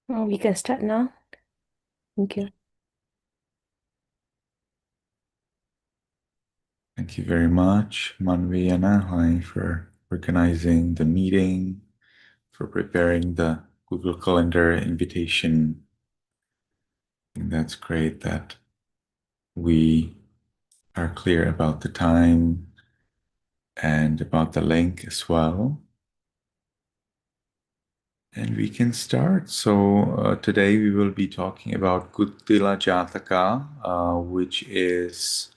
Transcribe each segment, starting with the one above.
Oh, we can start now. Thank you. Thank you very much, Manvi and Ahai, for organizing the meeting, for preparing the Google Calendar invitation. I think that's great that we are clear about the time and about the link as well. And we can start. So today we will be talking about Guttila Jātaka, which is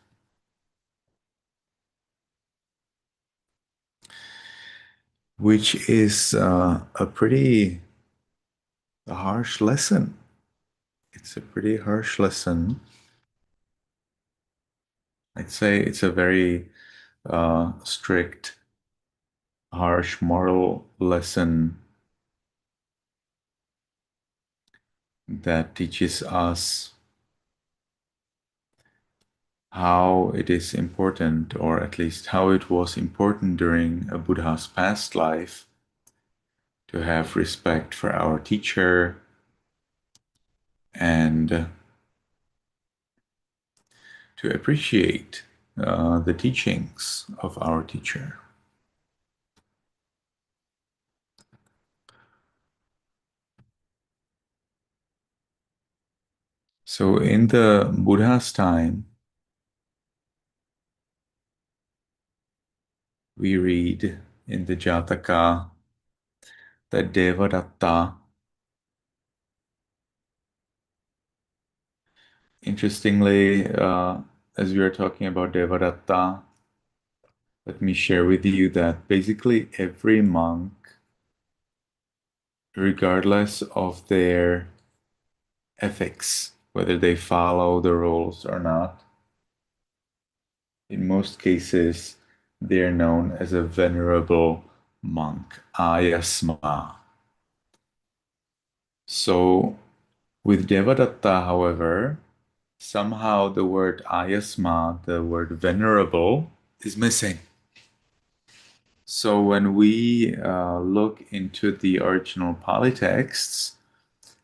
a pretty harsh lesson. It's a pretty harsh lesson. I'd say it's a very strict, harsh moral lesson that teaches us how it is important, or at least how it was important during a Buddha's past life, to have respect for our teacher and to appreciate the teachings of our teacher. So in the Buddha's time, we read in the Jataka that Devadatta, interestingly, as we are talking about Devadatta, let me share with you that basically every monk, regardless of their ethics, whether they follow the rules or not, in most cases, they are known as a venerable monk, ayasma. So with Devadatta, however, somehow the word ayasma, the word venerable, is missing. So when we look into the original Pali texts,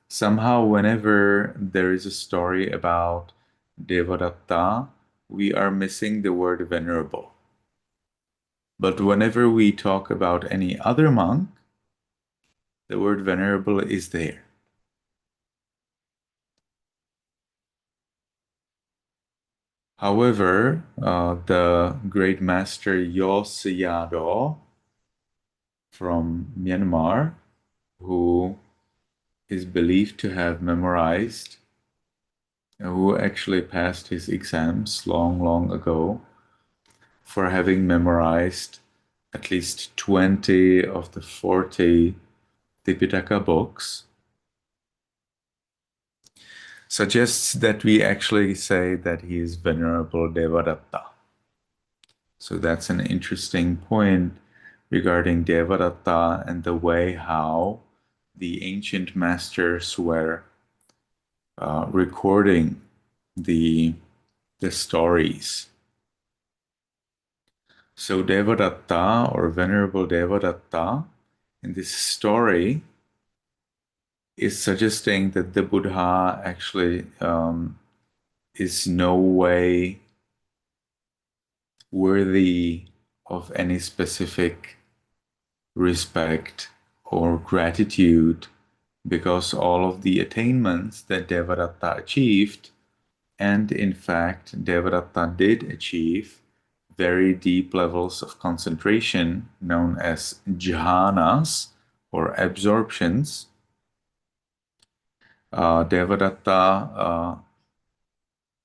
somehow whenever there is a story about Devadatta, we are missing the word venerable. But whenever we talk about any other monk, the word venerable is there. However, the great master Yoseyado from Myanmar, who is believed to have memorized, who actually passed his exams long, long ago for having memorized at least 20 of the 40 Tipitaka books, suggests that we actually say that he is Venerable Devadatta. So that's an interesting point regarding Devadatta and the way how the ancient masters were recording the stories. So Devadatta, or Venerable Devadatta, in this story is suggesting that the Buddha actually is no way worthy of any specific respect or gratitude, because all of the attainments that Devadatta achieved, and in fact Devadatta did achieve very deep levels of concentration known as jhanas or absorptions. Devadatta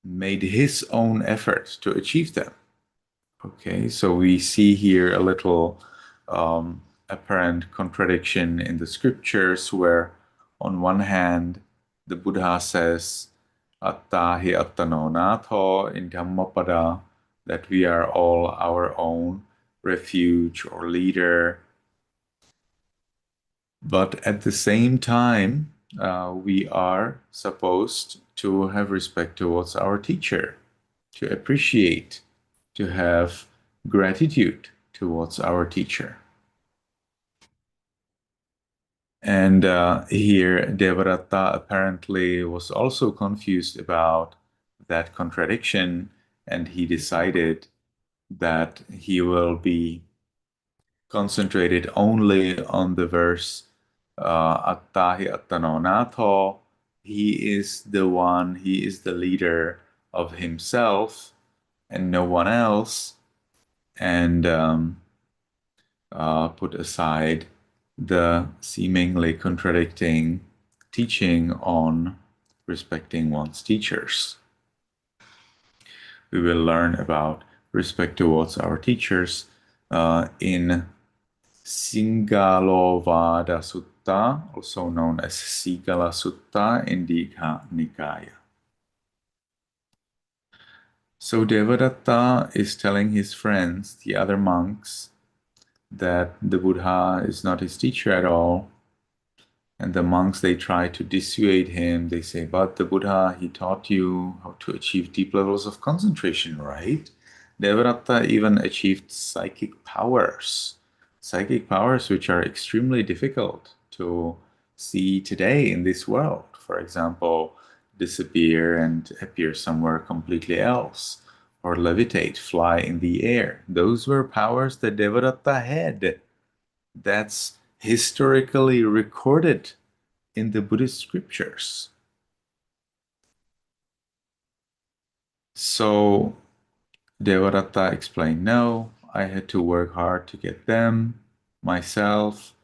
made his own effort to achieve them. Okay, so we see here a little apparent contradiction in the scriptures, where on one hand the Buddha says atta hi attano natho in Dhammapada, that we are all our own refuge or leader, but at the same time we are supposed to have respect towards our teacher, to appreciate, to have gratitude towards our teacher. And here, Devadatta apparently was also confused about that contradiction, and he decided that he will be concentrated only on the verse Attahi Attano Natho. He is the one, he is the leader of himself and no one else, and put aside the seemingly contradicting teaching on respecting one's teachers. We will learn about respect towards our teachers in Singalovada Sutta, also known as Sigala Sutta in Digha Nikaya. So Devadatta is telling his friends, the other monks, that the Buddha is not his teacher at all. And the monks, they try to dissuade him. They say, but the Buddha, he taught you how to achieve deep levels of concentration, right? Devadatta even achieved psychic powers which are extremely difficult to see today in this world. For example, disappear and appear somewhere completely else, or levitate, fly in the air. Those were powers that Devadatta had. That's historically recorded in the Buddhist scriptures. So Devadatta explained, no, I had to work hard to get them myself.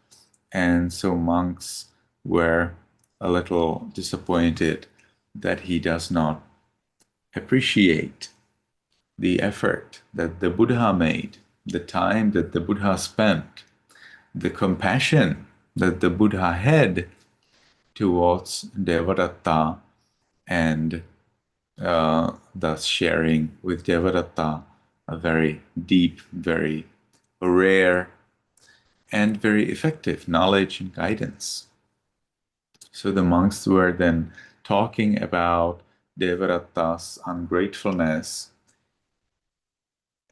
And so monks were a little disappointed that he does not appreciate the effort that the Buddha made, the time that the Buddha spent, the compassion that the Buddha had towards Devadatta, and thus sharing with Devadatta a very deep, very rare, and very effective knowledge and guidance. So the monks were then talking about Devadatta's ungratefulness,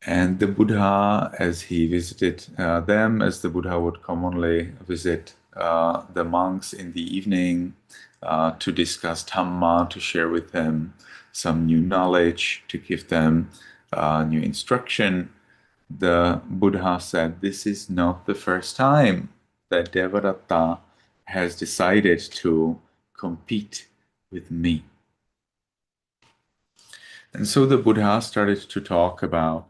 and the Buddha, as he visited them, as the Buddha would commonly visit the monks in the evening to discuss Dhamma, to share with them some new knowledge, to give them new instruction, the Buddha said, this is not the first time that Devadatta has decided to compete with me. And so the Buddha started to talk about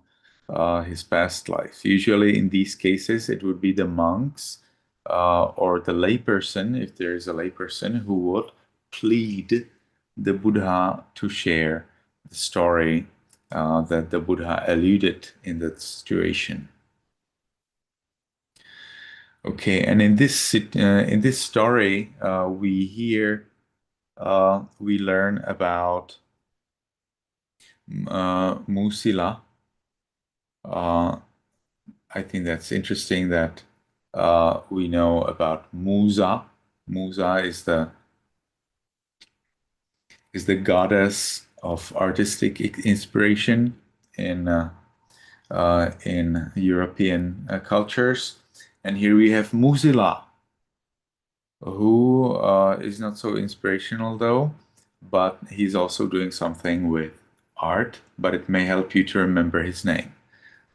his past life. Usually in these cases, it would be the monks or the layperson, if there is a layperson, who would plead the Buddha to share the story that the Buddha alluded in that situation. Okay, and in this story, we learn about Musila. I think that's interesting that we know about Musa. Musa is the goddess of artistic inspiration in European cultures, and here we have Musila, who is not so inspirational though, but he's also doing something with art, but it may help you to remember his name.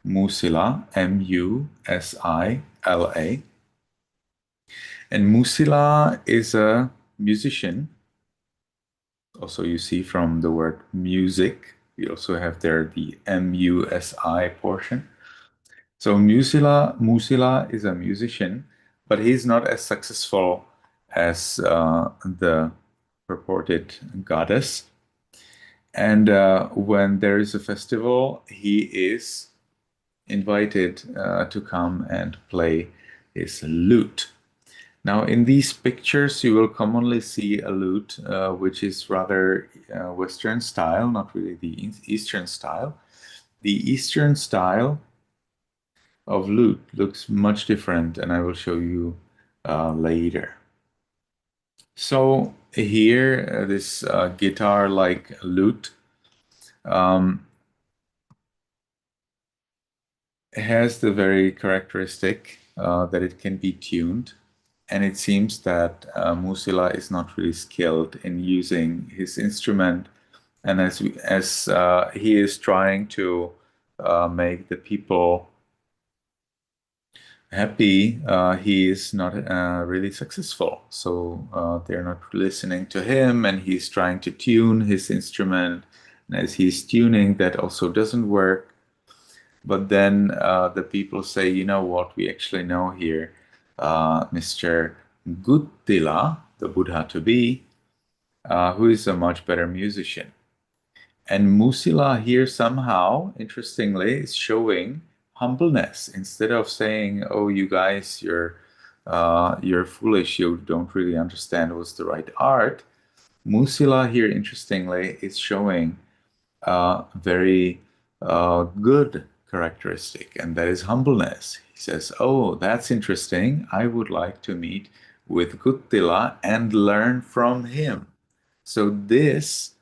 Musila, Musila. And Musila is a musician. Also, you see from the word music, we also have there the M-U-S-I portion. So Musila is a musician, but he's not as successful as the purported goddess. And when there is a festival, he is invited to come and play his lute. Now, in these pictures, you will commonly see a lute, which is rather Western style, not really the Eastern style. The Eastern style of lute looks much different, and I will show you later. So here, this guitar-like lute has the very characteristic that it can be tuned, and it seems that Musila is not really skilled in using his instrument, and as he is trying to make the people happy, he is not really successful. So they're not listening to him, and he's trying to tune his instrument. And as he's tuning, that also doesn't work. But then the people say, you know what, we actually know here, Mr. Guttila, the Buddha to be, who is a much better musician. And Musila here somehow, interestingly, is showing humbleness. Instead of saying, "Oh, you guys, you're foolish. You don't really understand what's the right art." Musila here, interestingly, is showing a very good characteristic, and that is humbleness. He says, "Oh, that's interesting. I would like to meet with Guttila and learn from him." So this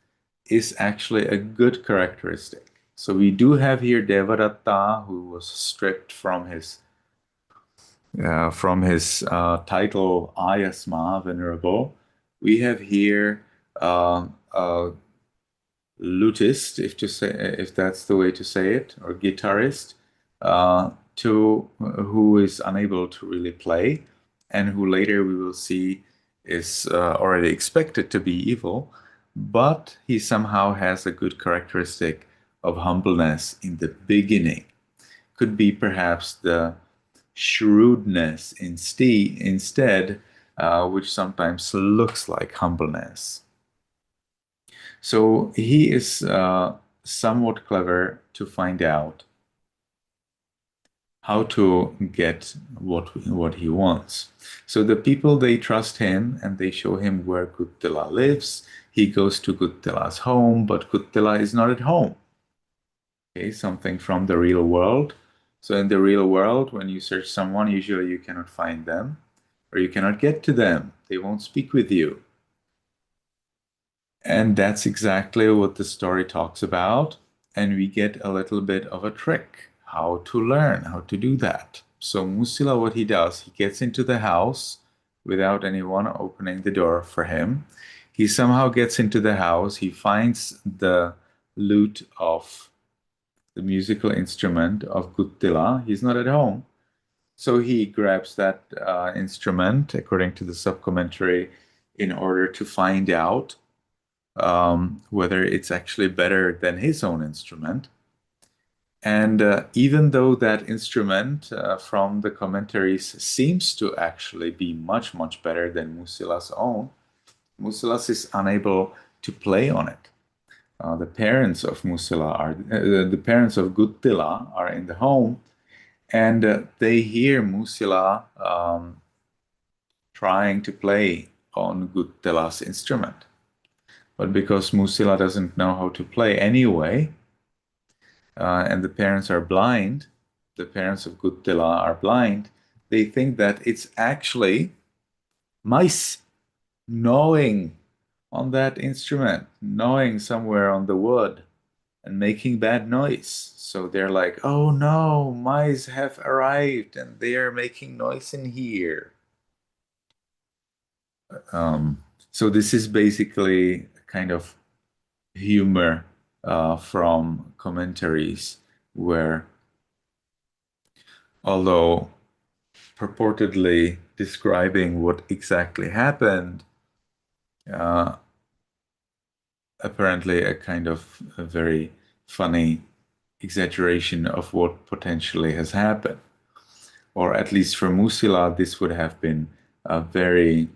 is actually a good characteristic. So we do have here Devadatta, who was stripped from his title Ayasma, venerable. We have here a lutist, if that's the way to say it, or guitarist, who is unable to really play, and who later we will see is already expected to be evil, but he somehow has a good characteristic of humbleness in the beginning. Could be perhaps the shrewdness instead, which sometimes looks like humbleness. So he is somewhat clever to find out how to get what he wants. So the people, they trust him and they show him where Guttila lives. He goes to Guttila's home, but Guttila is not at home. Okay, something from the real world. So in the real world, when you search someone, usually you cannot find them or you cannot get to them. They won't speak with you. And that's exactly what the story talks about. And we get a little bit of a trick how to learn how to do that. So Musila, what he does, he gets into the house without anyone opening the door for him. He somehow gets into the house. He finds the lute of the musical instrument of Guttila. He's not at home. So he grabs that instrument, according to the sub-commentary, in order to find out whether it's actually better than his own instrument. And even though that instrument from the commentaries seems to actually be much, much better than Musila's own, Musila's is unable to play on it. The parents of the parents of Guttila are in the home, and they hear Musila trying to play on Guttila's instrument. But because Musila doesn't know how to play anyway, and the parents are blind, the parents of Guttila are blind, they think that it's actually mice gnawing on that instrument, gnawing somewhere on the wood and making bad noise. So they're like, oh no, mice have arrived and they are making noise in here. So this is basically kind of humor from commentaries where, although purportedly describing what exactly happened, uh, apparently a kind of a very funny exaggeration of what potentially has happened. Or at least for Musila, this would have been a very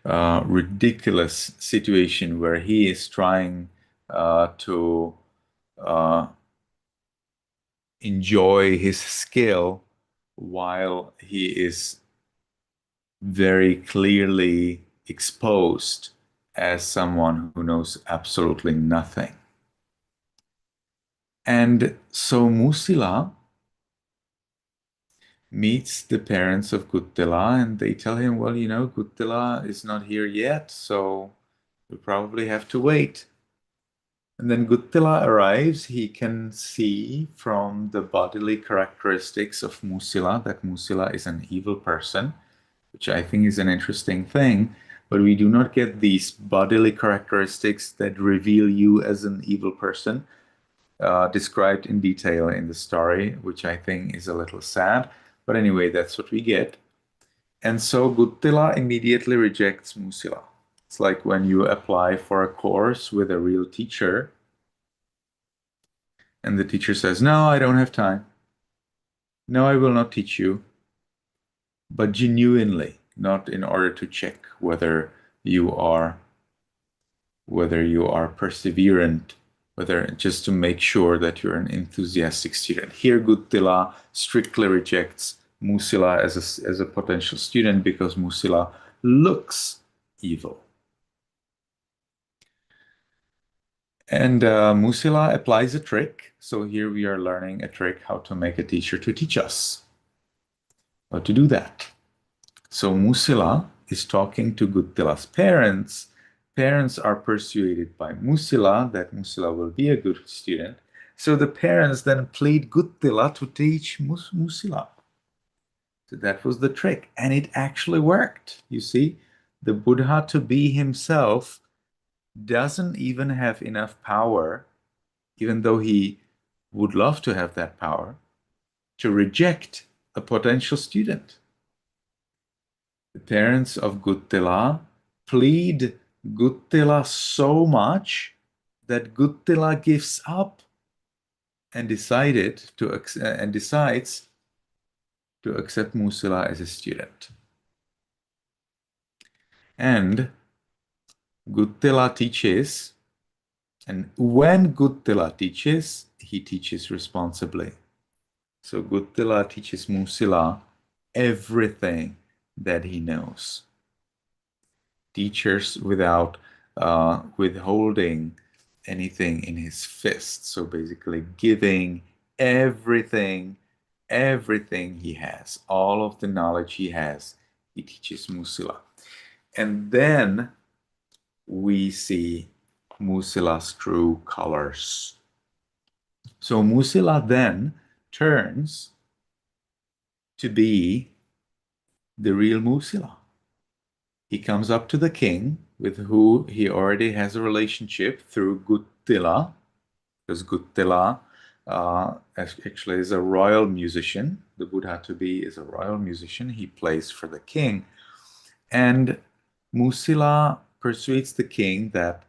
ridiculous situation where he is trying to enjoy his skill while he is very clearly exposed as someone who knows absolutely nothing. And so Musila meets the parents of Guttila and they tell him, well, you know, Guttila is not here yet, so we probably have to wait. And then Guttila arrives. He can see from the bodily characteristics of Musila that Musila is an evil person. which I think is an interesting thing, but we do not get these bodily characteristics that reveal you as an evil person described in detail in the story, which I think is a little sad. But anyway, that's what we get. And so Guttila immediately rejects Musila. It's like when you apply for a course with a real teacher, and the teacher says, "No, I don't have time. No, I will not teach you," but genuinely, not in order to check you are whether you are perseverant, whether just to make sure that you're an enthusiastic student. Here, Guttila strictly rejects Musila as a potential student because Musila looks evil. And Musila applies a trick. So here we are learning a trick how to make a teacher to teach us how to do that. So Musila is talking to Guttila's parents. Parents are persuaded by Musila that Musila will be a good student. So the parents then plead Guttila to teach Musila. So that was the trick. And it actually worked. You see, the Buddha to be himself doesn't even have enough power, even though he would love to have that power, to reject a potential student. The parents of Guttila plead Guttila so much that Guttila gives up and decides to accept Musila as a student. And Guttila teaches, and when Guttila teaches, he teaches responsibly. So Guttila teaches Musila everything that he knows. Teachers without withholding anything in his fist. So basically giving everything he has, all of the knowledge he has, he teaches Musila. And then we see Musila's true colors. So Musila then turns to be the real Musila. He comes up to the king, with who he already has a relationship through Guttila, because Guttila actually is a royal musician. The Buddha to be is a royal musician. He plays for the king. And Musila persuades the king that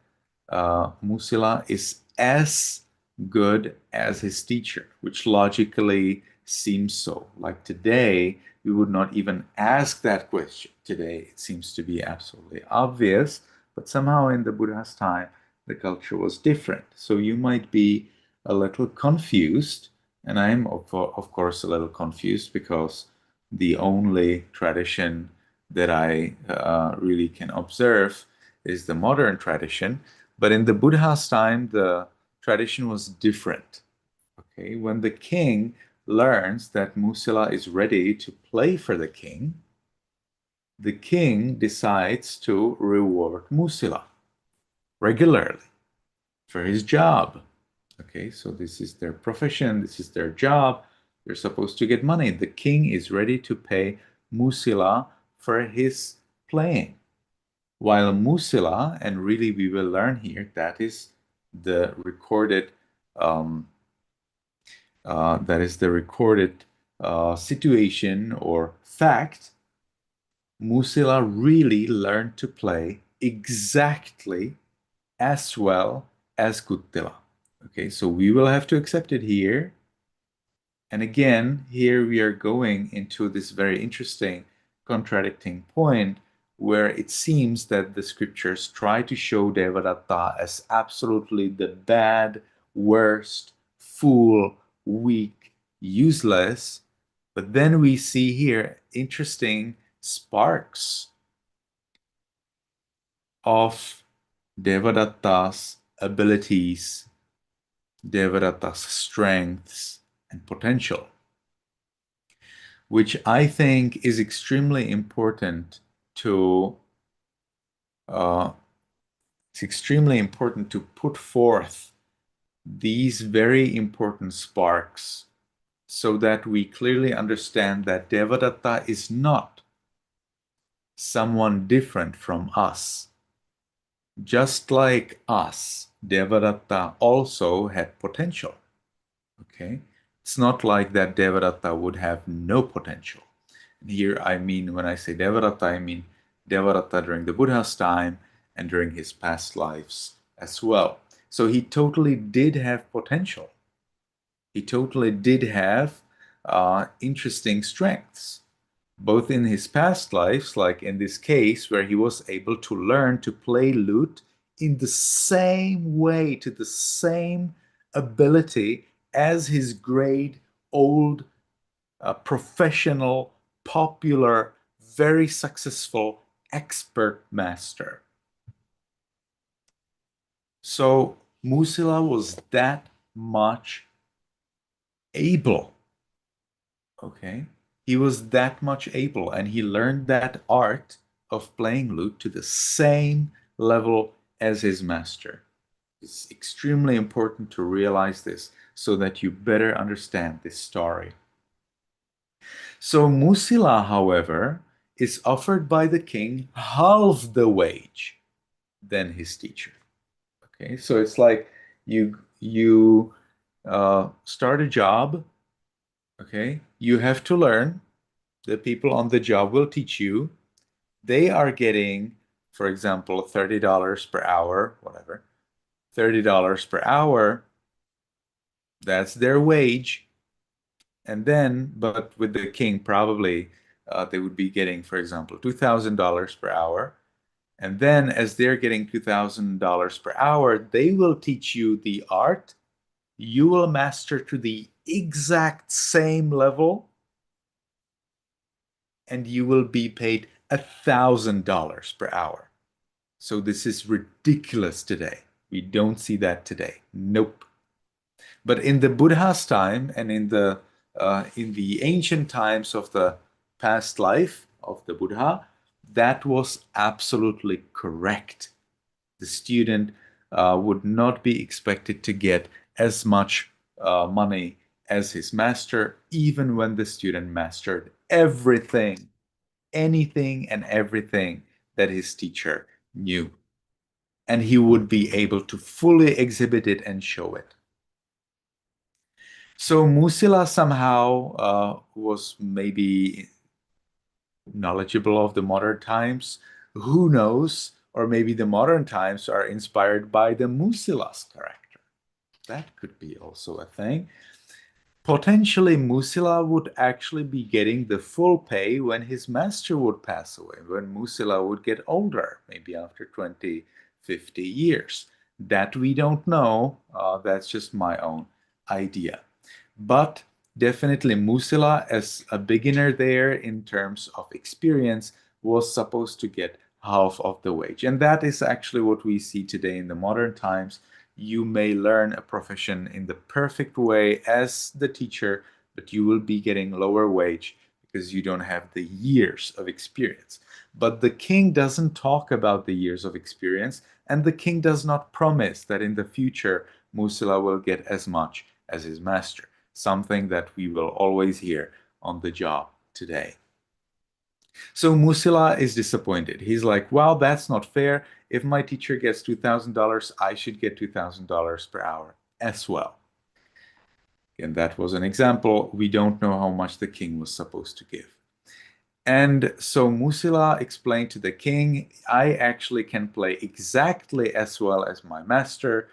Musila is as good as his teacher, which logically seems so. Like today, we would not even ask that question. Today, it seems to be absolutely obvious, but somehow in the Buddha's time, the culture was different. So you might be a little confused, and I'm of course a little confused because the only tradition that I really can observe is the modern tradition. But in the Buddha's time, the tradition was different. Okay, when the king learns that Musila is ready to play for the king decides to reward Musila regularly for his job. Okay, so this is their profession, this is their job. They're supposed to get money. The king is ready to pay Musila for his playing. While Musila, and really we will learn here, that is the recorded situation or fact. Musila really learned to play exactly as well as Guttila. Okay, so we will have to accept it here. And again, here we are going into this very interesting contradicting point where it seems that the scriptures try to show Devadatta as absolutely the bad, worst, fool, weak, useless. But then we see here interesting sparks of Devadatta's abilities, Devadatta's strengths, and potential, which I think is extremely important to put forth these very important sparks so that we clearly understand that Devadatta is not someone different from us. Just like us, Devadatta also had potential. Okay? It's not like that Devadatta would have no potential. And here I mean, when I say Devadatta, I mean Devadatta during the Buddha's time and during his past lives as well. So he totally did have potential. He totally did have interesting strengths, both in his past lives, like in this case, where he was able to learn to play lute in the same way, to the same ability as his great old professional, popular, very successful expert master. So Musila was that much able. Okay. He was that much able, and he learned that art of playing lute to the same level as his master. It's extremely important to realize this so that you better understand this story. So Musila, however, is offered by the king half the wage than his teacher. Okay, so it's like you start a job. Okay, you have to learn. The people on the job will teach you. They are getting, for example, $30 per hour, whatever, $30 per hour. That's their wage. And then, but with the king, probably they would be getting, for example, $2,000 per hour. And then, as they're getting $2,000 per hour, they will teach you the art. You will master to the exact same level, and you will be paid $1,000 per hour. So this is ridiculous today. We don't see that today. Nope. But in the Buddha's time and in the ancient times of the past life of the Buddha, that was absolutely correct. The student would not be expected to get as much money as his master, even when the student mastered everything, anything and everything that his teacher knew. And he would be able to fully exhibit it and show it. So Musila somehow was maybe knowledgeable of the modern times. Who knows? Or maybe the modern times are inspired by the Musila's character. That could be also a thing. Potentially, Musila would actually be getting the full pay when his master would pass away, when Musila would get older, maybe after 20, 50 years. That we don't know. That's just my own idea. But definitely Musila, as a beginner there in terms of experience, was supposed to get half of the wage. And that is actually what we see today in the modern times. You may learn a profession in the perfect way as the teacher, but you will be getting lower wage because you don't have the years of experience. But the king doesn't talk about the years of experience, and the king does not promise that in the future Musila will get as much as his master, something that we will always hear on the job today. So Musila is disappointed. He's like, well, that's not fair. If my teacher gets $2,000, I should get $2,000 per hour as well. And that was an example. We don't know how much the king was supposed to give. And so Musila explained to the king, I actually can play exactly as well as my master,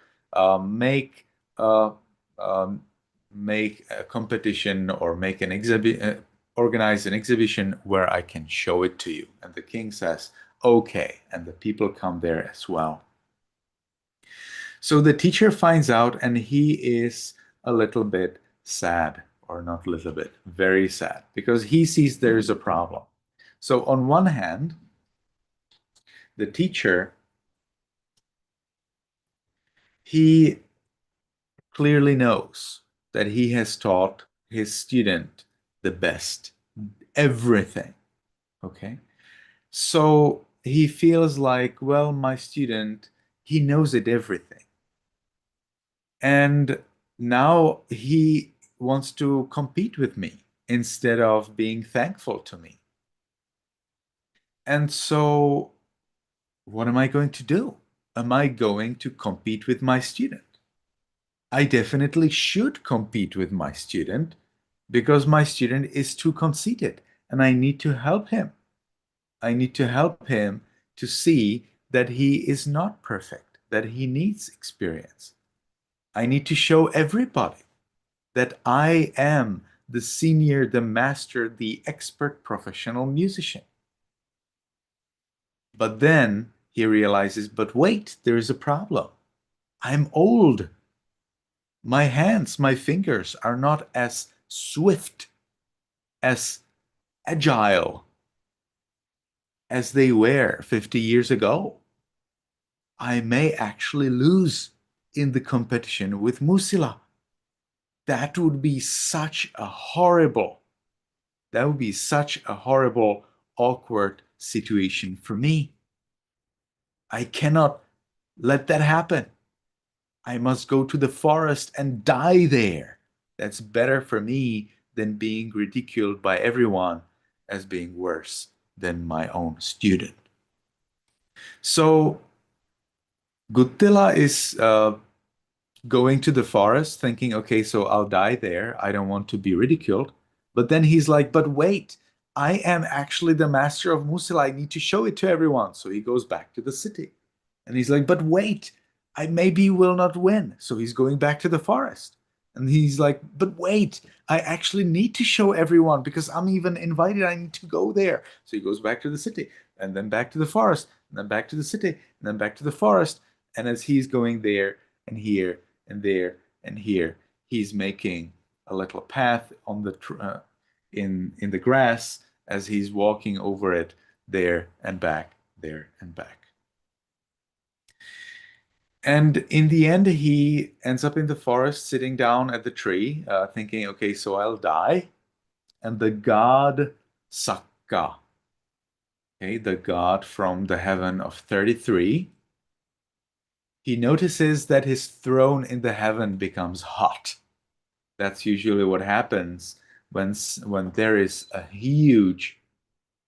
make uh, make a competition or make an exhibit, organize an exhibition where I can show it to you. And the king says, okay. And the people come there as well. So the teacher finds out and he is a little bit sad, or not a little bit, very sad, because he sees there's a problem. So on one hand, the teacher, he clearly knows that he has taught his student the best, everything. Okay. So he feels like, well, my student, he knows it everything. And now he wants to compete with me instead of being thankful to me. And so what am I going to do? Am I going to compete with my student? I definitely should compete with my student because my student is too conceited and I need to help him. I need to help him to see that he is not perfect, that he needs experience. I need to show everybody that I am the senior, the master, the expert professional musician. But then he realizes, but wait, there is a problem. I'm old. My hands, my fingers are not as swift, as agile as they were 50 years ago. I may actually lose in the competition with Musila. That would be such a horrible, that would be such a horrible, awkward situation for me. I cannot let that happen. I must go to the forest and die there. That's better for me than being ridiculed by everyone as being worse than my own student. So Guttila is going to the forest thinking, okay, so I'll die there. I don't want to be ridiculed. But then he's like, but wait, I am actually the master of Musil. I need to show it to everyone. So he goes back to the city. And he's like, but wait, I maybe will not win. So he's going back to the forest. And he's like, but wait, I actually need to show everyone because I'm even invited. I need to go there. So he goes back to the city and then back to the forest and then back to the city and then back to the forest. And as he's going there and here and there and here, he's making a little path on the in the grass as he's walking over it there and back, there and back. And in the end, he ends up in the forest, sitting down at the tree, thinking, okay, so I'll die. And the god Sakka, okay, the god from the heaven of 33, he notices that his throne in the heaven becomes hot. That's usually what happens when there is a huge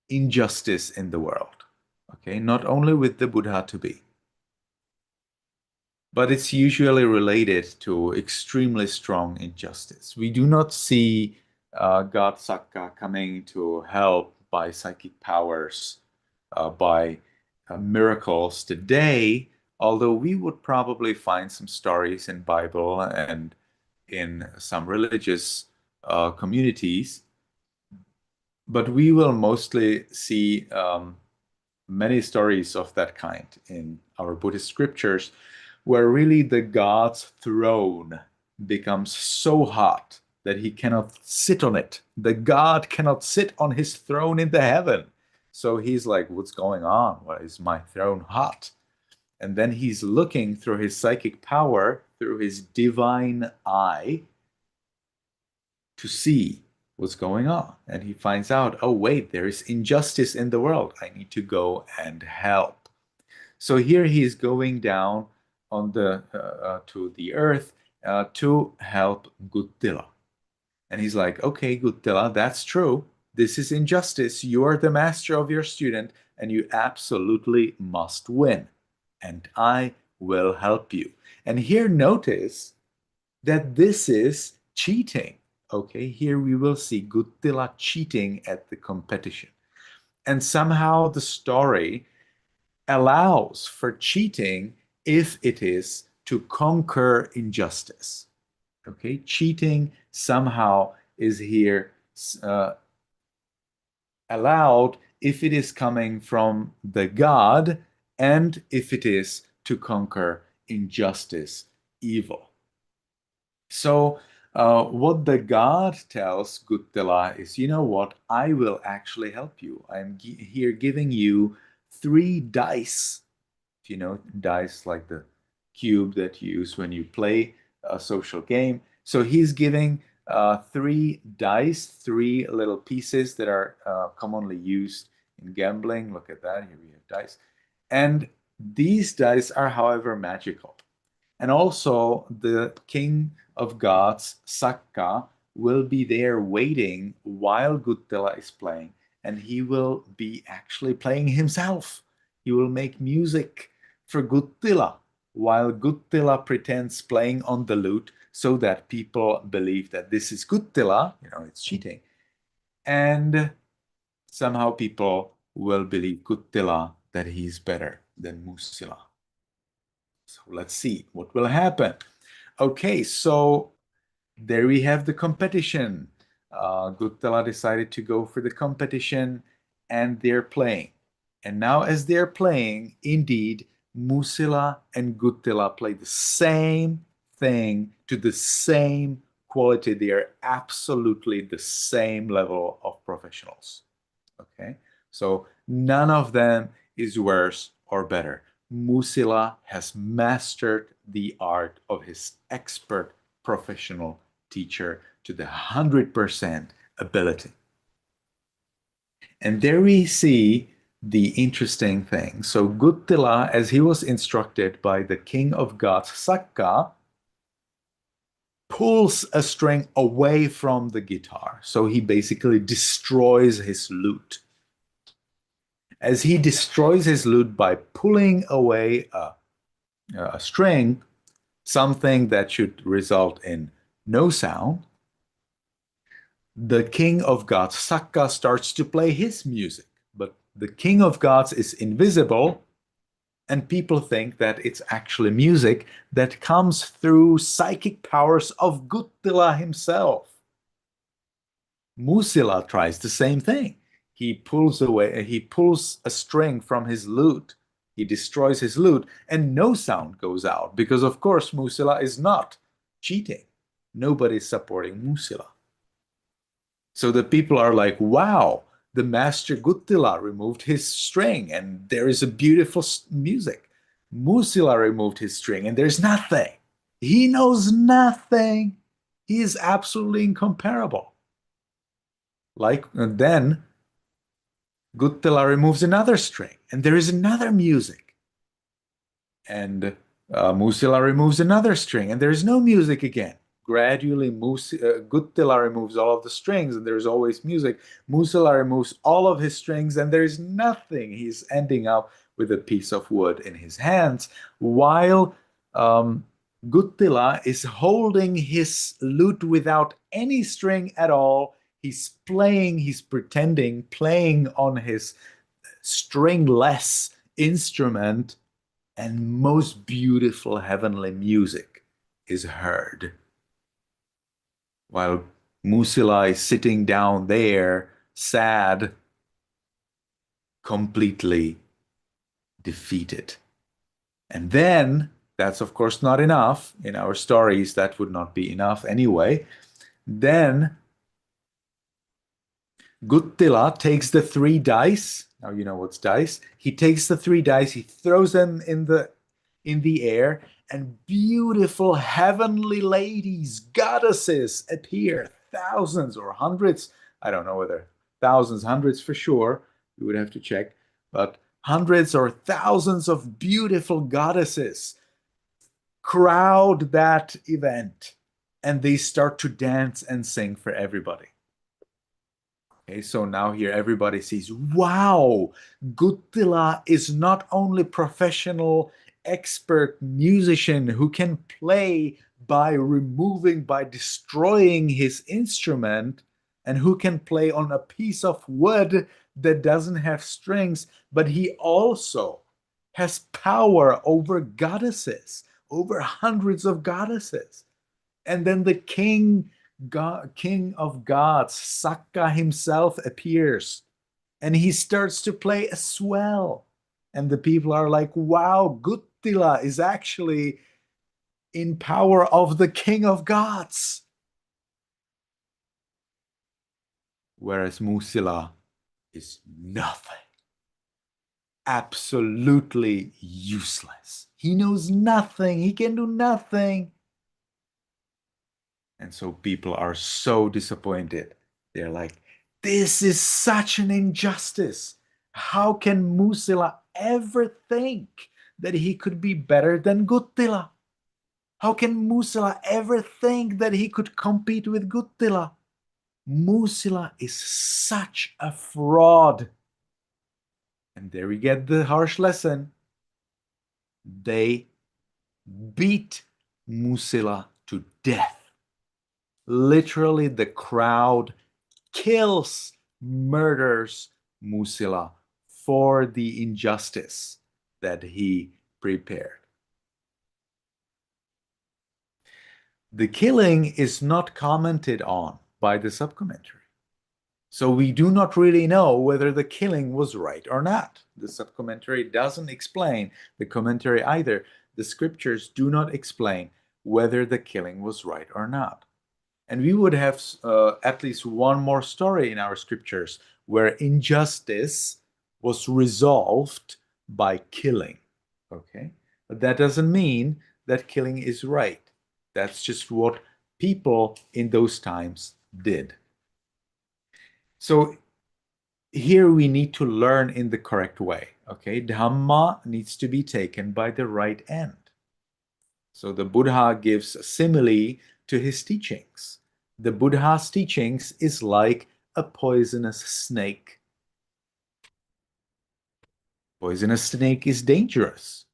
injustice in the world. Okay, not only with the Buddha to be, but it's usually related to extremely strong injustice. We do not see God Sakka coming to help by psychic powers, by miracles today, although we would probably find some stories in Bible and in some religious communities, but we will mostly see many stories of that kind in our Buddhist scriptures, where really the God's throne becomes so hot that he cannot sit on it. The God cannot sit on his throne in the heaven. So he's like, what's going on? Why is my throne hot? And then he's looking through his psychic power, through his divine eye, to see what's going on. And he finds out, oh, wait, there is injustice in the world. I need to go and help. So here he is going down on the to the earth to help Guttila. And he's like, okay, Guttila, that's true. This is injustice. You are the master of your student, and you absolutely must win. And I will help you. And here notice that this is cheating. Okay, here we will see Guttila cheating at the competition. And somehow the story allows for cheating if it is to conquer injustice. Okay, cheating somehow is here allowed if it is coming from the God and if it is to conquer injustice, evil. So, what the God tells Guttila is, you know what? I will actually help you. I'm here giving you 3 dice. If you know dice like the cube that you use when you play a social game. So he's giving 3 dice, 3 little pieces that are commonly used in gambling. Look at that. Here we have dice. And these dice are, however, magical. And also, the king of gods, Sakka, will be there waiting while Guttila is playing. and he will be actually playing himself. He will make music for Guttila, while Guttila pretends playing on the lute so that people believe that this is Guttila, it's cheating. And somehow people will believe Guttila that he's better than Mussila. So let's see what will happen. Okay, so there we have the competition. Guttila decided to go for the competition, and they're playing. And now as they're playing, indeed, Mussila and Guttila play the same thing to the same quality. They are absolutely the same level of professionals. Okay, so none of them is worse or better. Mussila has mastered the art of his expert professional teacher to the 100% ability. And there we see the interesting thing. So Guttila, as he was instructed by the king of gods, Taka, pulls a string away from the guitar. So he basically destroys his lute. As he destroys his lute by pulling away a string, something that should result in no sound, the king of gods, Sakka, starts to play his music. But the king of gods is invisible, and people think that it's actually music that comes through psychic powers of Guttila himself. Mussila tries the same thing. He pulls a string from his lute. He destroys his lute, and no sound goes out because, of course, Mussila is not cheating. Nobody's supporting Mussila. So the people are like, wow, the master Guttila removed his string, and there is a beautiful music. Mussila removed his string, and there's nothing. He knows nothing. He is absolutely incomparable. And then Guttila removes another string, and there is another music. And Mussila removes another string, and there is no music again. Gradually, Guttila removes all of the strings, and there's always music. Mussila removes all of his strings, and there is nothing. He's ending up with a piece of wood in his hands, while Guttila is holding his lute without any string at all. He's pretending, playing on his stringless instrument, and most beautiful heavenly music is heard. While Mussila is sitting down there, sad, completely defeated. And then, that's of course not enough. In our stories, that would not be enough anyway. Then Guttila takes the 3 dice. Now you know what's dice. He takes the 3 dice, he throws them in the air, and beautiful heavenly ladies, goddesses appear. Thousands or hundreds. I don't know whether thousands, hundreds for sure. We would have to check. But hundreds or thousands of beautiful goddesses crowd that event, and they start to dance and sing for everybody. Okay, so now here everybody sees, wow, Guttila is not only professional expert musician who can play by destroying his instrument, and who can play on a piece of wood that doesn't have strings, but he also has power over goddesses, over hundreds of goddesses. And then the king of gods, Sakka himself, appears, and he starts to play as well. And the people are like, wow, Guttila is actually in power of the king of gods. Whereas Mussila is nothing. Absolutely useless. He knows nothing. He can do nothing. And so people are so disappointed. They're like, this is such an injustice. How can Mussila ever think that he could be better than Guttila? How can Mussila ever think that he could compete with Guttila? Musila is such a fraud. And there we get the harsh lesson. They beat Musila to death. Literally, the crowd kills, murders Musila for the injustice that he prepared. The killing is not commented on by the subcommentary. So we do not really know whether the killing was right or not. The subcommentary doesn't explain the commentary either. The scriptures do not explain whether the killing was right or not. And we would have at least one more story in our scriptures where injustice was resolved by killing. Okay? But that doesn't mean that killing is right. That's just what people in those times did. So here we need to learn in the correct way. Okay? Dhamma needs to be taken by the right end. So the Buddha gives a simile to his teachings. The Buddha's teachings is like a poisonous snake. Poisonous snake is dangerous.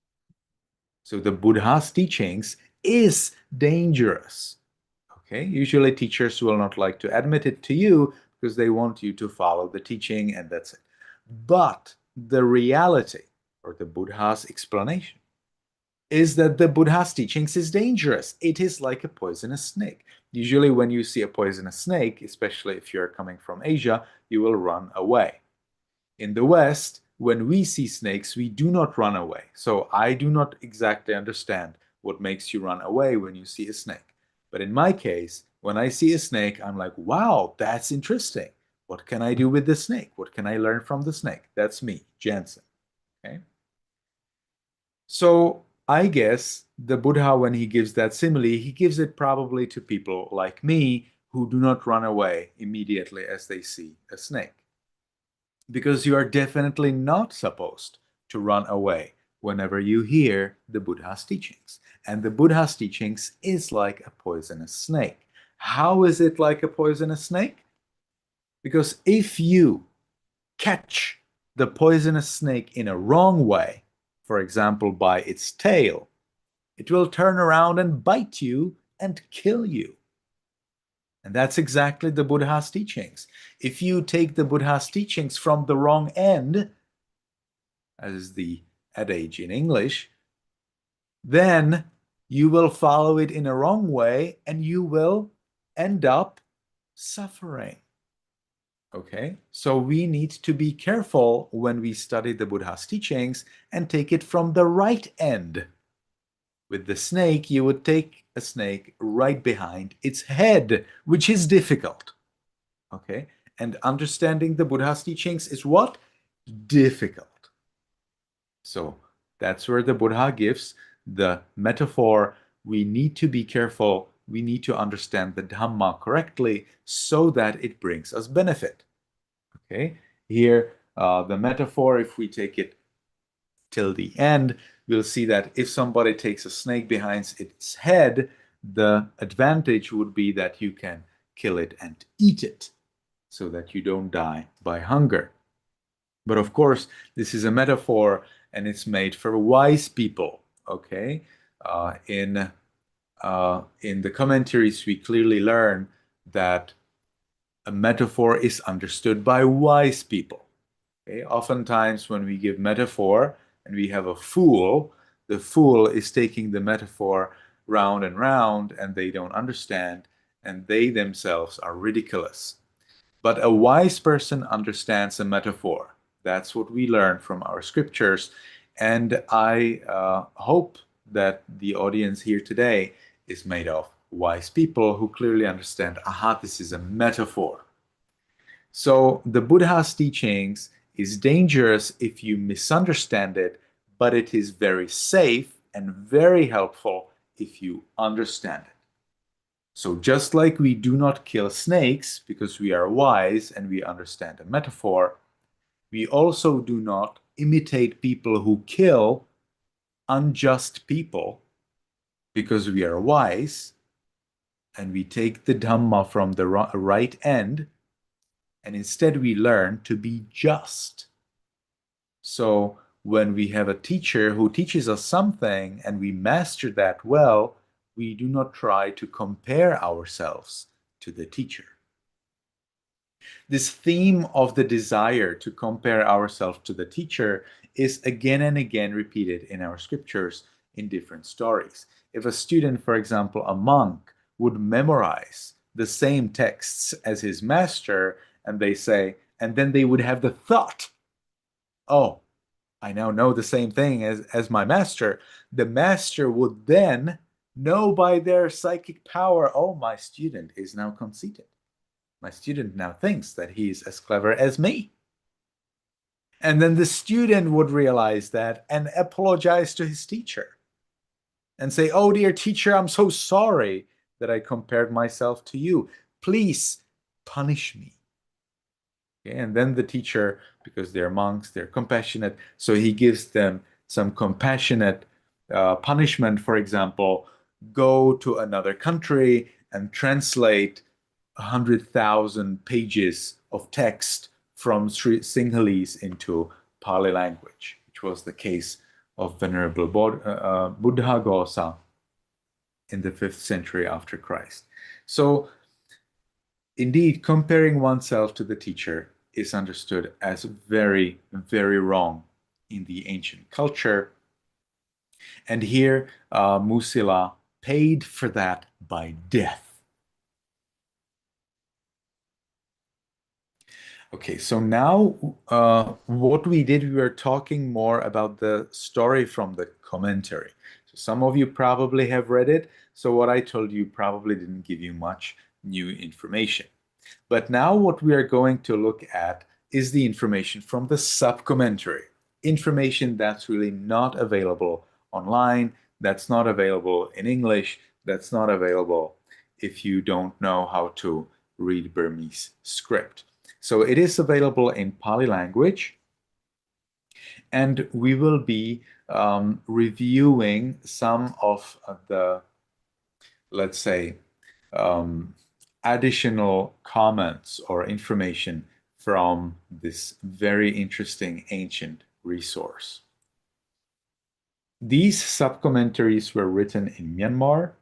So the Buddha's teachings is dangerous. Okay, usually teachers will not like to admit it to you because they want you to follow the teaching and that's it. But the reality, or the Buddha's explanation, is that the Buddha's teachings is dangerous. It is like a poisonous snake. Usually when you see a poisonous snake, especially if you're coming from Asia, you will run away. In the West, when we see snakes, we do not run away. So I do not exactly understand what makes you run away when you see a snake. But in my case, when I see a snake, I'm like, wow, that's interesting. What can I do with the snake? What can I learn from the snake? That's me, Jansen. Okay. So I guess the Buddha, when he gives that simile, he gives it probably to people like me who do not run away immediately as they see a snake. Because you are definitely not supposed to run away whenever you hear the Buddha's teachings. And the Buddha's teachings is like a poisonous snake. How is it like a poisonous snake? Because if you catch the poisonous snake in a wrong way, for example, by its tail, it will turn around and bite you and kill you. And that's exactly the Buddha's teachings. If you take the Buddha's teachings from the wrong end, as the adage in English, then you will follow it in a wrong way and you will end up suffering. Okay, so we need to be careful when we study the Buddha's teachings and take it from the right end. With the snake, you would take a snake right behind its head, which is difficult. Okay, and understanding the Buddha's teachings is what? Difficult. So that's where the Buddha gives the metaphor. We need to be careful. We need to understand the Dhamma correctly so that it brings us benefit. Okay, here the metaphor, if we take it till the end, we'll see that if somebody takes a snake behind its head, the advantage would be that you can kill it and eat it so that you don't die by hunger. But of course, this is a metaphor and it's made for wise people. Okay, in the commentaries, we clearly learn that a metaphor is understood by wise people. Okay? Oftentimes, when we give metaphor and we have a fool, the fool is taking the metaphor round and they don't understand, and they themselves are ridiculous. But a wise person understands a metaphor. That's what we learn from our scriptures. And I hope that the audience here today is made of wise people who clearly understand, aha, this is a metaphor. So the Buddha's teachings is dangerous if you misunderstand it, but it is very safe and very helpful if you understand it. So just like we do not kill snakes because we are wise and we understand a metaphor, we also do not imitate people who kill unjust people because we are wise and we take the Dhamma from the right end, and instead we learn to be just. So when we have a teacher who teaches us something and we master that well, we do not try to compare ourselves to the teacher. This theme of the desire to compare ourselves to the teacher is again and again repeated in our scriptures in different stories. If a student, for example, a monk, would memorize the same texts as his master, and then they would have the thought, oh, I now know the same thing as my master, the master would then know by their psychic power, oh, my student is now conceited. My student now thinks that he's as clever as me. And then the student would realize that and apologize to his teacher and say, oh, dear teacher, I'm so sorry that I compared myself to you. Please punish me. Okay? And then the teacher, because they're monks, they're compassionate, so he gives them some compassionate punishment. For example, go to another country and translate 100,000 pages of text from Sinhalese into Pali language, which was the case of Venerable Buddha Gosa in the 5th century after Christ. So indeed, comparing oneself to the teacher is understood as very, very wrong in the ancient culture. And here, Musila paid for that by death. Okay, so now what we did, we were talking more about the story from the commentary. So some of you probably have read it, so what I told you probably didn't give you much new information. But now what we are going to look at is the information from the sub-commentary. Information that's really not available online, that's not available in English, that's not available if you don't know how to read Burmese script. So it is available in Pali language, and we will be reviewing some of the, let's say, additional comments or information from this very interesting ancient resource. These sub-commentaries were written in Myanmar,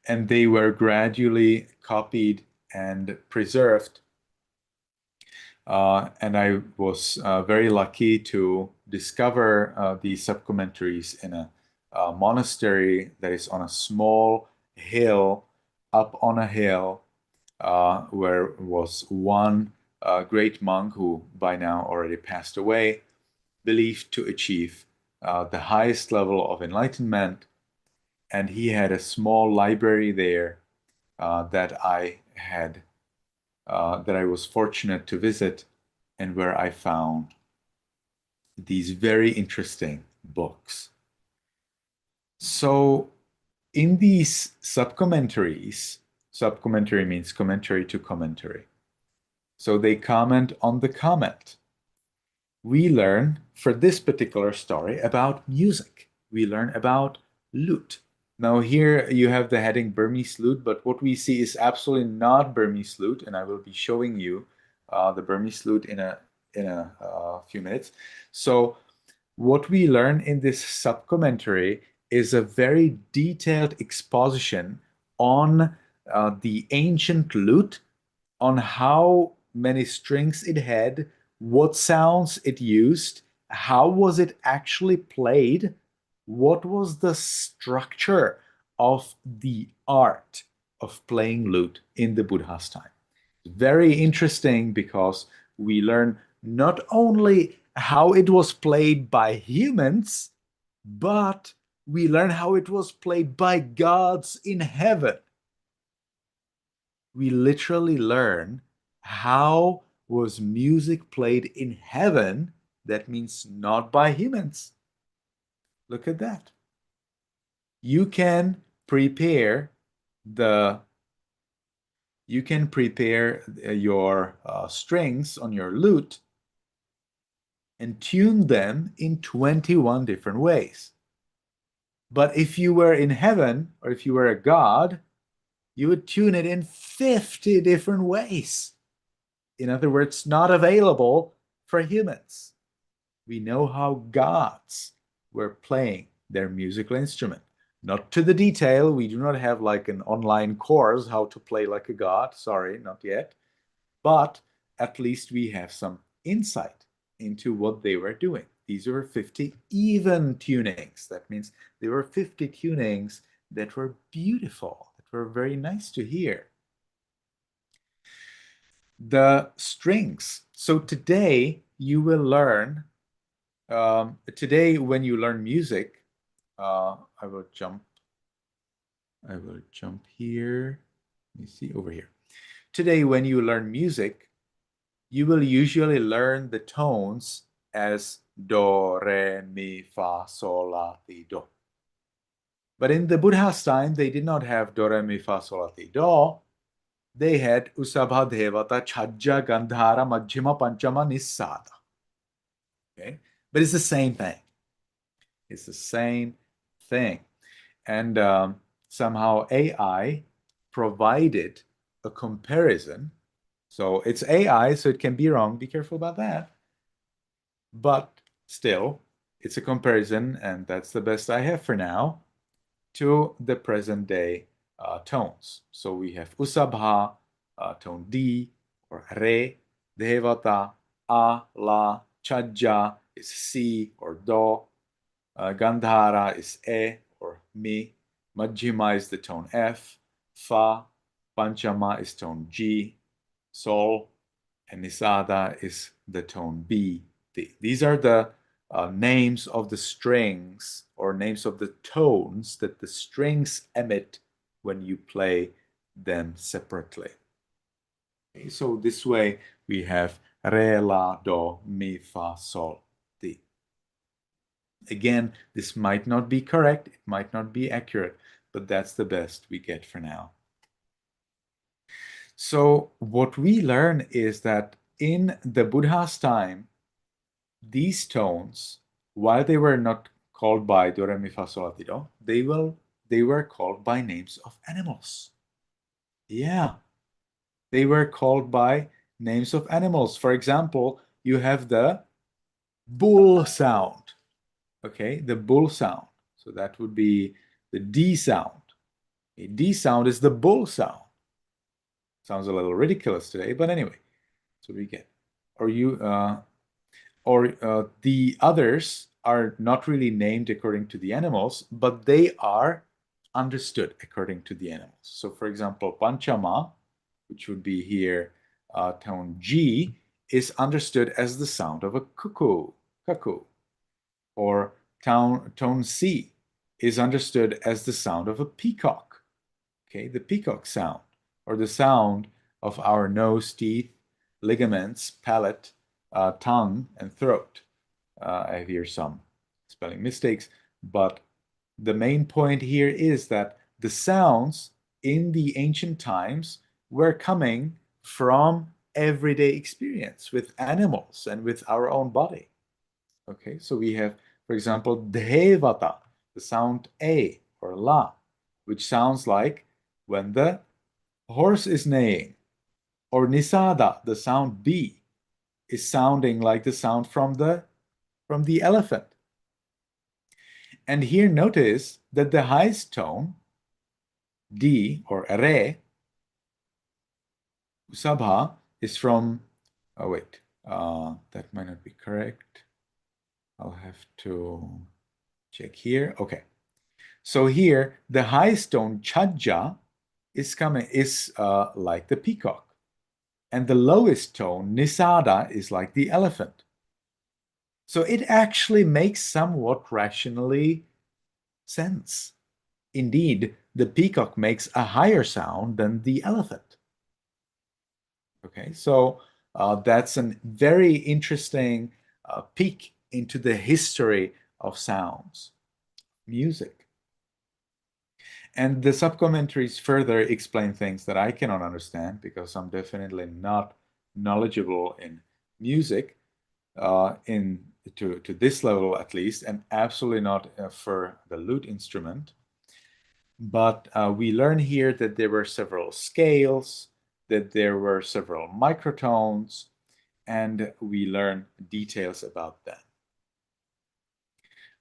and they were gradually copied and preserved. And I was very lucky to discover these sub-commentaries in a monastery that is on a small hill, up on a hill, where was one great monk who by now already passed away, believed to achieve the highest level of enlightenment. And he had a small library there that I was fortunate to visit, and where I found these very interesting books. So in these sub-commentaries, sub-commentary means commentary to commentary. So they comment on the comment. We learn, for this particular story, about music. We learn about lute. Now here you have the heading Burmese lute, but what we see is absolutely not Burmese lute, and I will be showing you the Burmese lute in a few minutes. So what we learn in this sub-commentary is a very detailed exposition on the ancient lute, on how many strings it had, what sounds it used, how was it actually played, what was the structure of the art of playing lute in the Buddha's time. Very interesting because we learn not only how it was played by humans, but we learn how it was played by gods in heaven. We literally learn how was music played in heaven. That means not by humans. Look at that. You can prepare your strings on your lute and tune them in 21 different ways. But if you were in heaven, or if you were a god, you would tune it in 50 different ways. In other words, not available for humans. We know how gods were playing their musical instrument. Not to the detail. We do not have like an online course how to play like a god. Sorry, not yet. But at least we have some insight into what they were doing. These were 50 even tunings. That means there were 50 tunings that were beautiful, that were very nice to hear. The strings. So today you will learn, today when you learn music, I will jump here. Let me see over here. Today when you learn music, you will usually learn the tones as do, re, mi, fa, sol, la, ti, do. But in the Buddha's time, they did not have do, re, mi, fa, sol, la, ti, do. They had usabha, devata, chhajja, gandhara, majjhima, panchama, nissada. Okay, but it's the same thing. It's the same thing. And somehow AI provided a comparison. So it's AI, so it can be wrong. Be careful about that. But still, it's a comparison, and that's the best I have for now, to the present day tones. So we have usabha, tone D, or re, devata, a, la, chajja is si or do, gandhara is e or mi, majjhima is the tone F, fa, panchama is tone G, sol, and nisada is the tone B. These are the names of the strings or names of the tones that the strings emit when you play them separately. Okay, so this way we have re, la, do, mi, fa, sol, ti. Again, this might not be correct, it might not be accurate, but that's the best we get for now. So what we learn is that in the Buddha's time, these tones, while they were not called by do, re, mi, fa, sol, la, ti, do, they were called by names of animals. Yeah, they were called by names of animals. For example, you have the bull sound. Okay, the bull sound. So that would be the D sound. A D sound is the bull sound. Sounds a little ridiculous today, but anyway, that's what we get. The others are not really named according to the animals, but they are understood according to the animals. So for example, panchama, which would be here tone G, is understood as the sound of a cuckoo. Or tone C is understood as the sound of a peacock. Okay, the peacock sound, or the sound of our nose, teeth, ligaments, palate, tongue, and throat. I hear some spelling mistakes, but the main point here is that the sounds in the ancient times were coming from everyday experience with animals and with our own body. Okay, so we have, for example, devata, the sound A or la, which sounds like when the horse is neighing, or nisada, the sound B, is sounding like the sound from the elephant. And here notice that the highest tone, D or re, sabha, is from, oh wait, that might not be correct. I'll have to check here. Okay. So here, the highest tone, chajja, is like the peacock. And the lowest tone, nisada, is like the elephant. So it actually makes somewhat rationally sense. Indeed, the peacock makes a higher sound than the elephant. Okay, so that's a very interesting peek into the history of sounds, music. And the sub-commentaries further explain things that I cannot understand because I'm definitely not knowledgeable in music, to this level at least, and absolutely not for the lute instrument. But we learn here that there were several scales, that there were several microtones, and we learn details about them.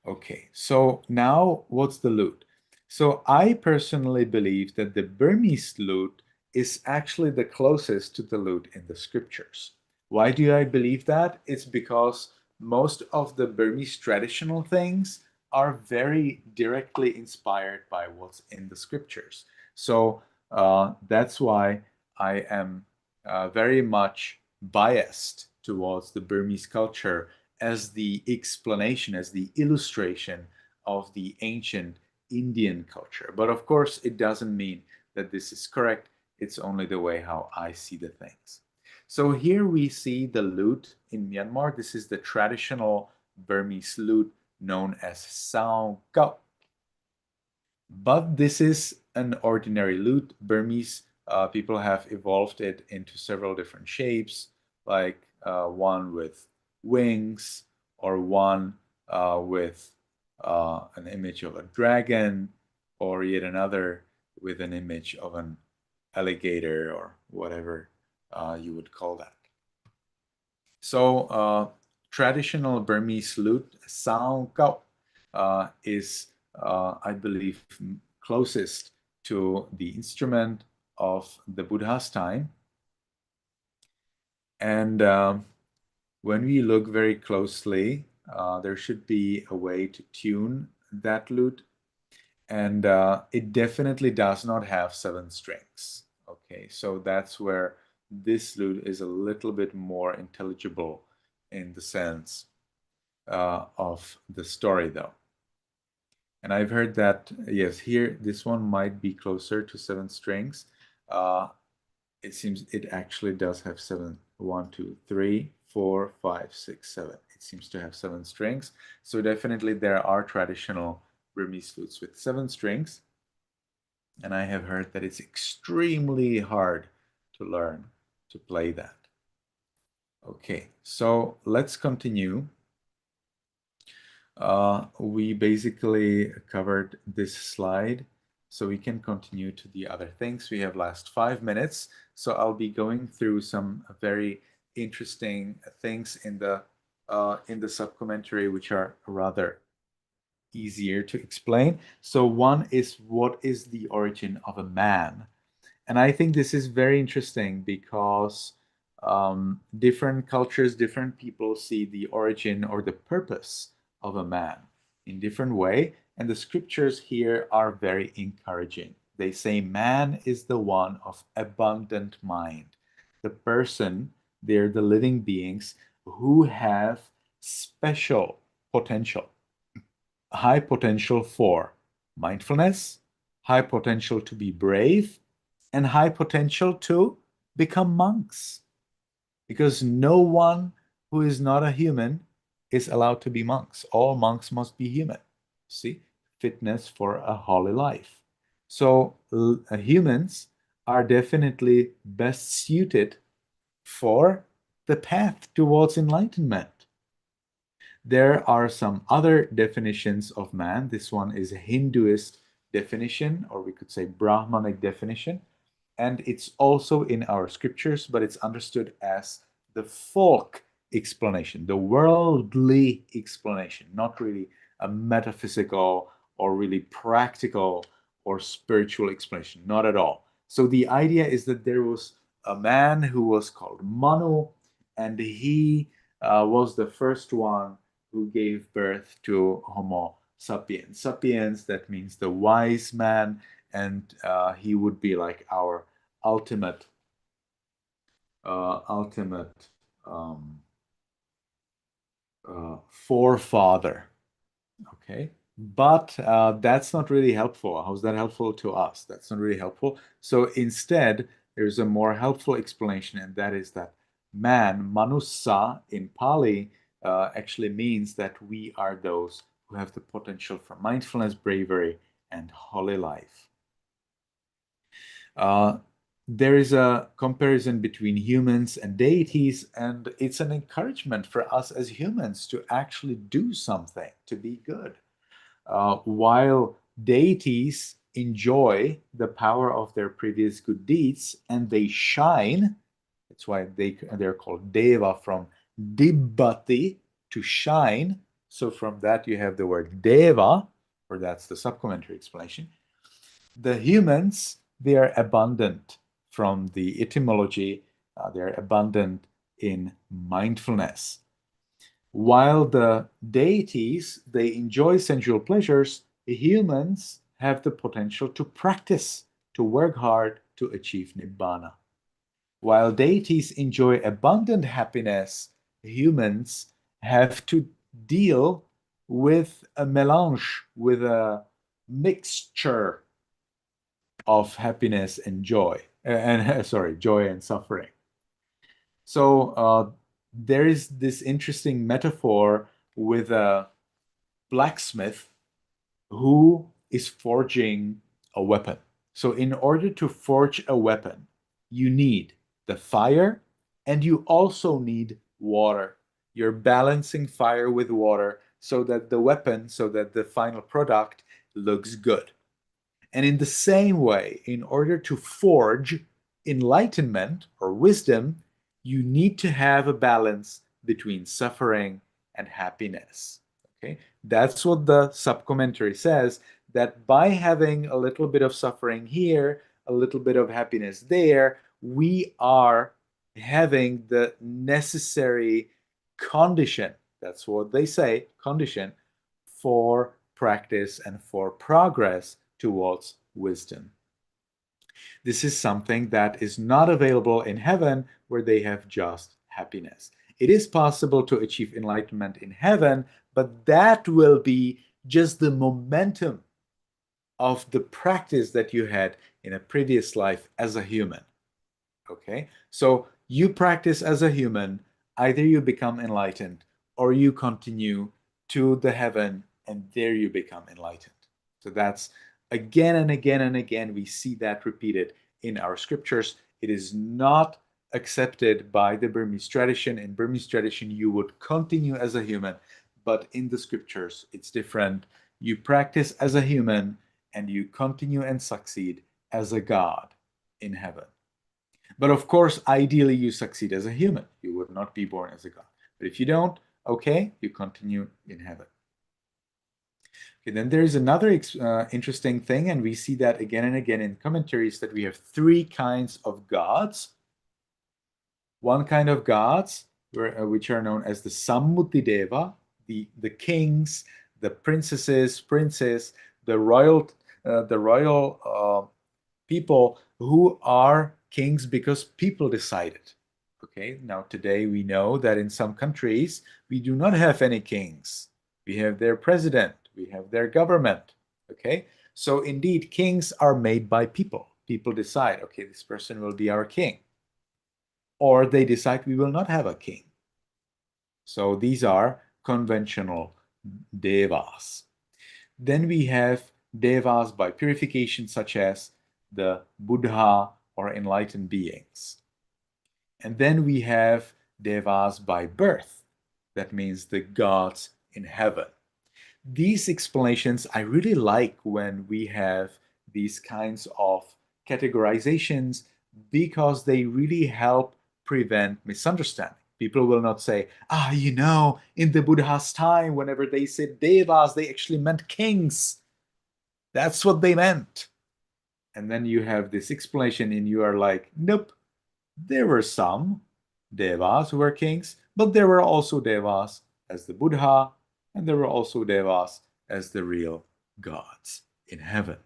Okay, so now what's the lute? So I personally believe that the Burmese lute is actually the closest to the lute in the scriptures. Why do I believe that? It's because most of the Burmese traditional things are very directly inspired by what's in the scriptures. So that's why I am very much biased towards the Burmese culture as the explanation, as the illustration of the ancient Indian culture. But of course, it doesn't mean that this is correct. It's only the way how I see the things. So here we see the lute in Myanmar. This is the traditional Burmese lute known as sao kao. But this is an ordinary lute. Burmese people have evolved it into several different shapes, like one with wings, or one with an image of a dragon, or yet another with an image of an alligator, or whatever you would call that. So traditional Burmese lute, sao kao, is, I believe, closest to the instrument of the Buddha's time. And when we look very closely, there should be a way to tune that lute. And it definitely does not have 7 strings. Okay, so that's where this lute is a little bit more intelligible in the sense of the story, though. And I've heard that, yes, here, this one might be closer to 7 strings. It seems it actually does have 7. 1, 2, 3, 4, 5, 6, 7. It seems to have 7 strings. So definitely there are traditional Burmese lutes with 7 strings. And I have heard that it's extremely hard to learn to play that. Okay, so let's continue. We basically covered this slide, so we can continue to the other things. We have last 5 minutes, so I'll be going through some very interesting things in the sub-commentary, which are rather easier to explain. So one is, what is the origin of a man? And I think this is very interesting because different cultures, different people see the origin or the purpose of a man in different way. And the scriptures here are very encouraging. They say man is the one of abundant mind. The person, they're the living beings who have special potential, high potential for mindfulness, high potential to be brave, and high potential to become monks. Because no one who is not a human is allowed to be monks. All monks must be human. See, fitness for a holy life. So humans are definitely best suited for the path towards enlightenment. There are some other definitions of man. This one is a Hinduist definition, or we could say Brahmanic definition. And it's also in our scriptures, but it's understood as the folk explanation, the worldly explanation, not really a metaphysical or really practical or spiritual explanation, not at all. So the idea is that there was a man who was called Manu, and he was the first one who gave birth to Homo sapiens. Sapiens, that means the wise man, and he would be like our ultimate forefather. Okay, but that's not really helpful. How's that helpful to us? That's not really helpful. So instead, there's a more helpful explanation, and that is that man, manussa in Pali, actually means that we are those who have the potential for mindfulness, bravery, and holy life. There is a comparison between humans and deities, and it's an encouragement for us as humans to actually do something, to be good. While deities enjoy the power of their previous good deeds and they shine. That's why they're called deva, from dibbati, to shine. So from that you have the word deva, or that's the supplementary explanation. The humans, they are abundant from the etymology. They're abundant in mindfulness. While the deities, they enjoy sensual pleasures, the humans have the potential to practice, to work hard to achieve nibbana. While deities enjoy abundant happiness, humans have to deal with a melange, with a mixture of happiness and joy, and sorry, joy and suffering. So there is this interesting metaphor with a blacksmith who is forging a weapon. So in order to forge a weapon, you need the fire and you also need water. You're balancing fire with water so that the weapon, so that the final product looks good. And in the same way, in order to forge enlightenment or wisdom, you need to have a balance between suffering and happiness. Okay, that's what the subcommentary says, that by having a little bit of suffering here, a little bit of happiness there, we are having the necessary condition, that's what they say, condition, for practice and for progress towards wisdom. This is something that is not available in heaven, where they have just happiness. It is possible to achieve enlightenment in heaven, but that will be just the momentum of the practice that you had in a previous life as a human. Okay, so you practice as a human, either you become enlightened or you continue to the heaven and there you become enlightened. So that's again and again and again, we see that repeated in our scriptures. It is not accepted by the Burmese tradition. In Burmese tradition, you would continue as a human, but in the scriptures, it's different. You practice as a human and you continue and succeed as a god in heaven. But of course, ideally, you succeed as a human. You would not be born as a god. But if you don't, okay, you continue in heaven. Okay, then there is another interesting thing, and we see that again and again in commentaries, that we have three kinds of gods. One kind of gods, which are known as the Sammutideva, the kings, the princesses, princes, the royal people who are kings because people decided. Okay, now today we know that in some countries we do not have any kings. We have their president, we have their government. Okay, so indeed kings are made by people. People decide, okay, this person will be our king. Or they decide we will not have a king. So these are conventional devas. Then we have devas by purification, such as the Buddha or enlightened beings. And then we have devas by birth. That means the gods in heaven. These explanations I really like when we have these kinds of categorizations, because they really help prevent misunderstanding. People will not say, in the Buddha's time, whenever they said devas, they actually meant kings. That's what they meant. And then you have this explanation and you are like, nope, there were some devas who were kings, but there were also devas as the Buddha, and there were also devas as the real gods in heaven.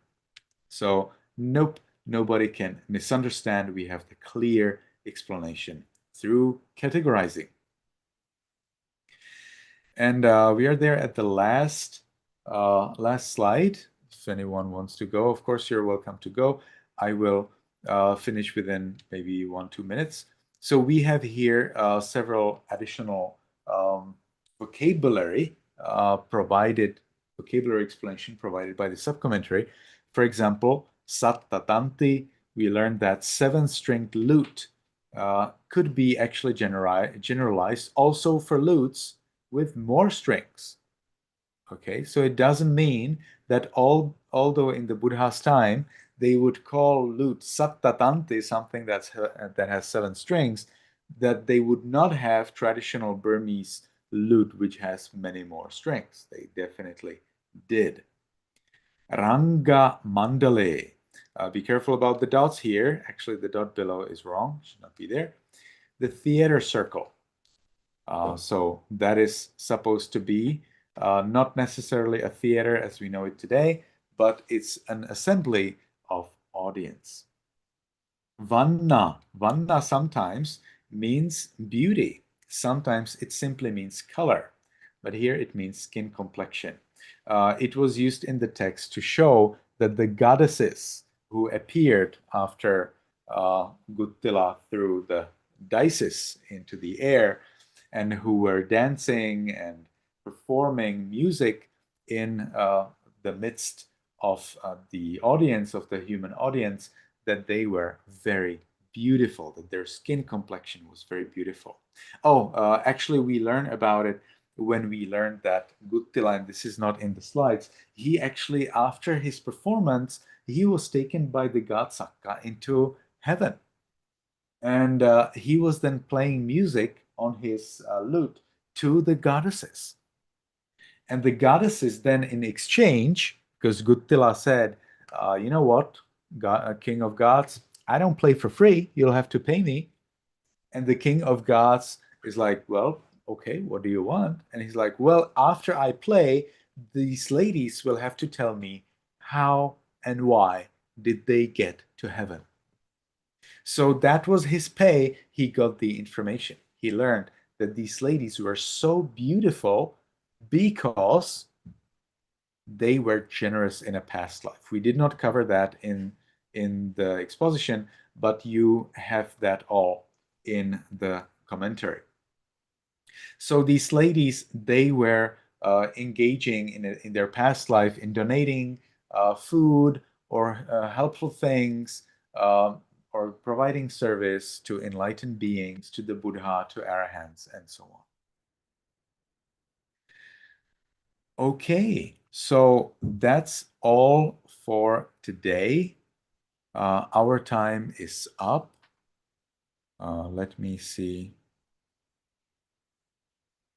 So nope, nobody can misunderstand. We have the clear explanation through categorizing. And we are there at the last slide. If anyone wants to go, of course, you're welcome to go. I will finish within maybe 1-2 minutes. So we have here several additional vocabulary explanation provided by the subcommentary. For example, Sattatanti, we learned that 7-stringed lute could be actually generalized also for lutes with more strings. Okay, so it doesn't mean that all although in the Buddha's time they would call lute sattatanti, something that has 7 strings, that they would not have traditional Burmese lute which has many more strings. They definitely did. Ranga Mandale. Be careful about the dots here. Actually, the dot below is wrong. Should not be there. The theater circle. So that is supposed to be not necessarily a theater as we know it today, but it's an assembly of audience. Vanna. Vanna sometimes means beauty. Sometimes it simply means color, but here it means skin complexion. It was used in the text to show that the goddesses who appeared after Guttila threw the dices into the air and who were dancing and performing music in the midst of the audience, of the human audience, that they were very beautiful, that their skin complexion was very beautiful. Oh, actually, we learn about it when we learned that Guttila, and this is not in the slides, he actually, after his performance, he was taken by the god Taka into heaven. And he was then playing music on his lute to the goddesses. And the goddesses then, in exchange, because Guttila said, you know what, King of Gods, I don't play for free. You'll have to pay me. And the King of Gods is like, well, okay, what do you want? And he's like, well, after I play, these ladies will have to tell me how and why did they get to heaven. So that was his pay. He got the information. He learned that these ladies were so beautiful because they were generous in a past life. We did not cover that in the exposition, but you have that all in the commentary. So these ladies, they were engaging in their past life in donating food or helpful things, or providing service to enlightened beings, to the Buddha, to arahants, and so on. Okay, so that's all for today. Our time is up. Let me see.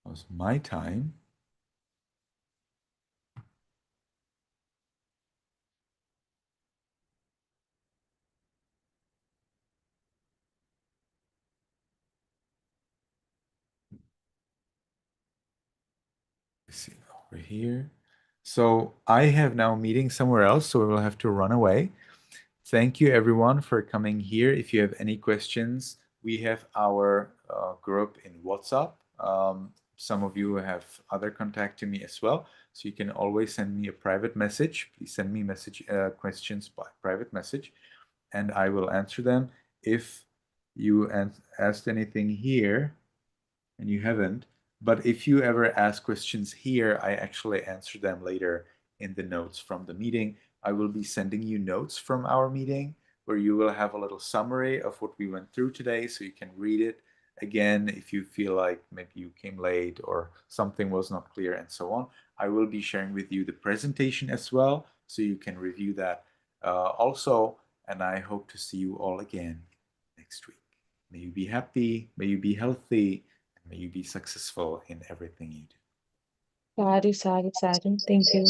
How's my time? Let's see over here. So I have now a meeting somewhere else, so we will have to run away. Thank you everyone for coming here. If you have any questions, we have our group in WhatsApp. Some of you have other contact to me as well, so you can always send me a private message. Please send me questions by private message, and I will answer them. If you asked anything here and you haven't, but if you ever ask questions here, I actually answer them later in the notes from the meeting. I will be sending you notes from our meeting where you will have a little summary of what we went through today, so you can read it again if you feel like maybe you came late or something was not clear and so on. I will be sharing with you the presentation as well, so you can review that also, and I hope to see you all again next week. May you be happy, may you be healthy, and may you be successful in everything you do. Sadhu, sadhu, sadhu. Thank you.